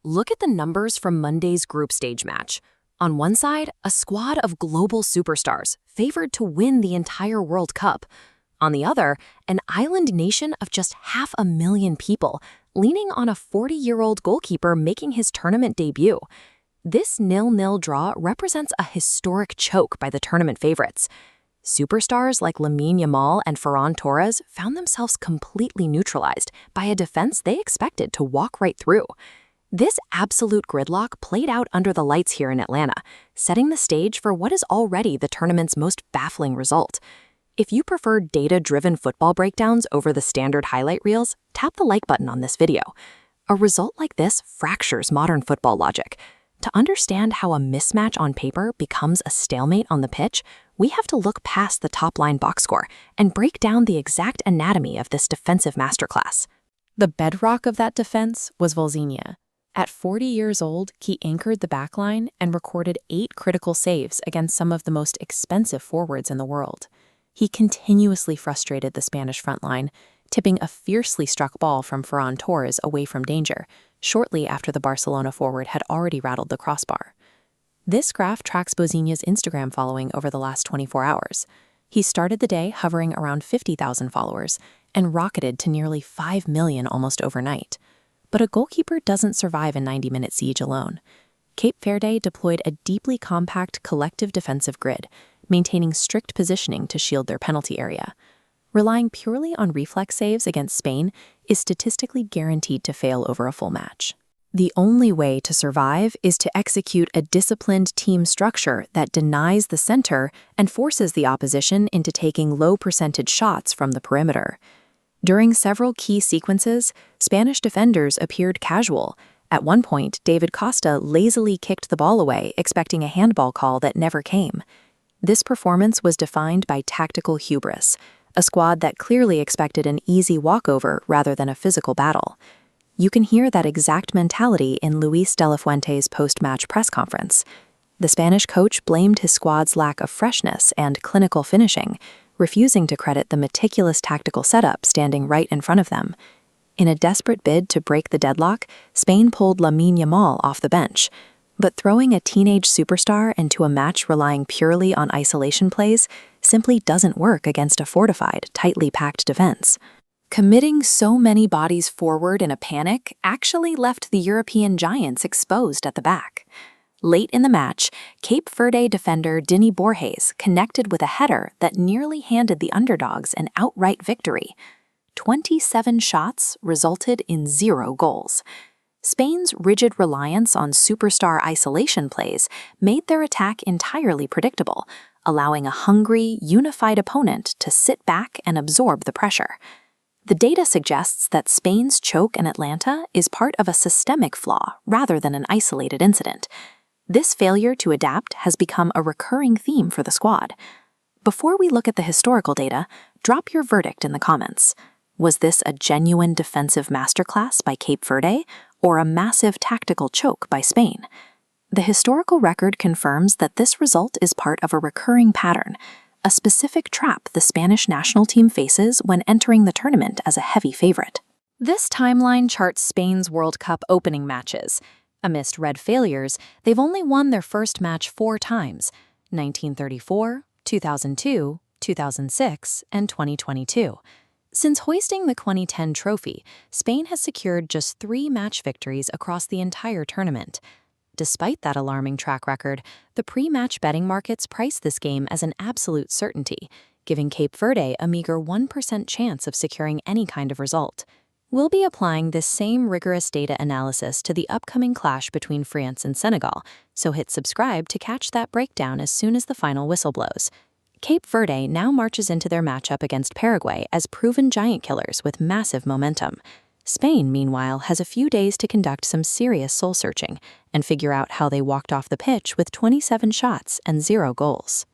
Look at the numbers from Monday's group stage match. On one side, a squad of global superstars, favored to win the entire World Cup. On the other, an island nation of just 500,000 people, leaning on a 40-year-old goalkeeper making his tournament debut. This 0-0 draw represents a historic choke by the tournament favorites. Superstars like Lamine Yamal and Ferran Torres found themselves completely neutralized by a defense they expected to walk right through. This absolute gridlock played out under the lights here in Atlanta, setting the stage for what is already the tournament's most baffling result. If you prefer data-driven football breakdowns over the standard highlight reels, tap the like button on this video. A result like this fractures modern football logic. To understand how a mismatch on paper becomes a stalemate on the pitch, we have to look past the top-line box score and break down the exact anatomy of this defensive masterclass. The bedrock of that defense was Vozinha. At 40 years old, he anchored the backline and recorded 8 critical saves against some of the most expensive forwards in the world. He continuously frustrated the Spanish front line, tipping a fiercely struck ball from Ferran Torres away from danger, shortly after the Barcelona forward had already rattled the crossbar. This graph tracks Vozinha's Instagram following over the last 24 hours. He started the day hovering around 50,000 followers and rocketed to nearly 5 million almost overnight. But a goalkeeper doesn't survive a 90-minute siege alone. Cape Verde deployed a deeply compact collective defensive grid, maintaining strict positioning to shield their penalty area. Relying purely on reflex saves against Spain is statistically guaranteed to fail over a full match. The only way to survive is to execute a disciplined team structure that denies the center and forces the opposition into taking low-percentage shots from the perimeter. During several key sequences, Spanish defenders appeared casual. At one point, David Costa lazily kicked the ball away, expecting a handball call that never came. This performance was defined by tactical hubris, a squad that clearly expected an easy walkover rather than a physical battle. You can hear that exact mentality in Luis de la Fuente's post-match press conference. The Spanish coach blamed his squad's lack of freshness and clinical finishing, refusing to credit the meticulous tactical setup standing right in front of them. In a desperate bid to break the deadlock, Spain pulled Lamine Yamal off the bench. But throwing a teenage superstar into a match relying purely on isolation plays simply doesn't work against a fortified, tightly packed defense. Committing so many bodies forward in a panic actually left the European giants exposed at the back. Late in the match, Cape Verde defender Dini Borges connected with a header that nearly handed the underdogs an outright victory. 27 shots resulted in 0 goals. Spain's rigid reliance on superstar isolation plays made their attack entirely predictable, allowing a hungry, unified opponent to sit back and absorb the pressure. The data suggests that Spain's choke in Atlanta is part of a systemic flaw rather than an isolated incident. This failure to adapt has become a recurring theme for the squad. Before we look at the historical data, drop your verdict in the comments. Was this a genuine defensive masterclass by Cape Verde, or a massive tactical choke by Spain? The historical record confirms that this result is part of a recurring pattern, a specific trap the Spanish national team faces when entering the tournament as a heavy favorite. This timeline charts Spain's World Cup opening matches. Amidst red failures, they've only won their first match 4 times: 1934, 2002, 2006, and 2022. Since hoisting the 2010 trophy, Spain has secured just 3 match victories across the entire tournament. Despite that alarming track record, the pre-match betting markets price this game as an absolute certainty, giving Cape Verde a meager 1% chance of securing any kind of result. We'll be applying this same rigorous data analysis to the upcoming clash between France and Senegal, so hit subscribe to catch that breakdown as soon as the final whistle blows. Cape Verde now marches into their matchup against Paraguay as proven giant killers with massive momentum. Spain, meanwhile, has a few days to conduct some serious soul-searching and figure out how they walked off the pitch with 27 shots and 0 goals.